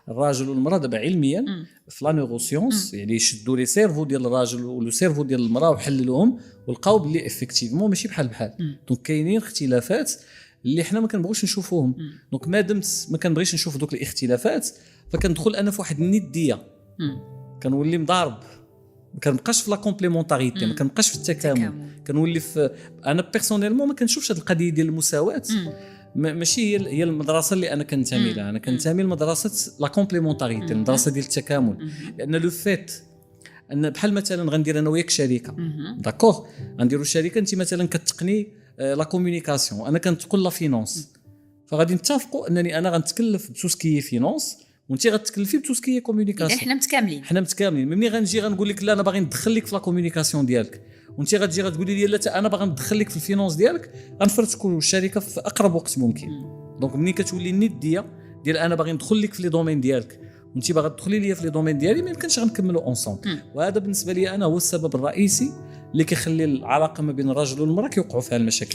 الراجل والمراه دابا علميا في لا نيوروسيونس يعني يشدوا لي سيرفو ديال الراجل ولو سيرفو ديال المراه وحللوهم ولقاو بلي افكتيفمون ماشي بحال دونك كاينين اختلافات اللي حنا ما كنبغوش نشوفوهم. دونك ما دمت ما كنبغيش نشوف دوك الاختلافات فكندخل انا في واحد النديه كنولي مضارب ما كنبقاش في لا كومبليمونتاريتي ما كنبقاش في التكامل كنولي في انا بيرسونيلمون ما كنشوفش هذه القضيه ديال المساواه ماشي هي المدرسه اللي انا كنتمي لها. انا كنتمي لمدرسه لا كومبليمونتاريتي المدرسه ديال التكامل لان لو فيت ان بحال مثلا غندير انا وياك شركه داكوغ غنديروا شركه انت مثلا كتقني لا كومونيكاسيون انا كنتقول لا فينانس فغادي نتفقوا انني انا غنتكلف بتوسكي فينانس وانت غتكلفي بتوسكي كومونيكاسيون حنا متكاملين ملي غنجي غنقول لك لا انا باغي ندخل لك في لا كومونيكاسيون ديالك وانت غتجي غتقولي لي لا انا باغي ندخل لك في الفينانس ديالك غنفرتكوا الشركه في اقرب وقت ممكن. دونك ملي كتولي النديه ديال انا باغي ندخل لك في لي دومين ديالك وانت باغا تدخلي لي في لي دومين ديالي ما يمكنش غنكملوا اونصومبل. وهذا بالنسبه لي انا هو السبب الرئيسي اللي كيخلي العلاقه ما بين الرجل والمراه كيوقعوا فيها المشاكل.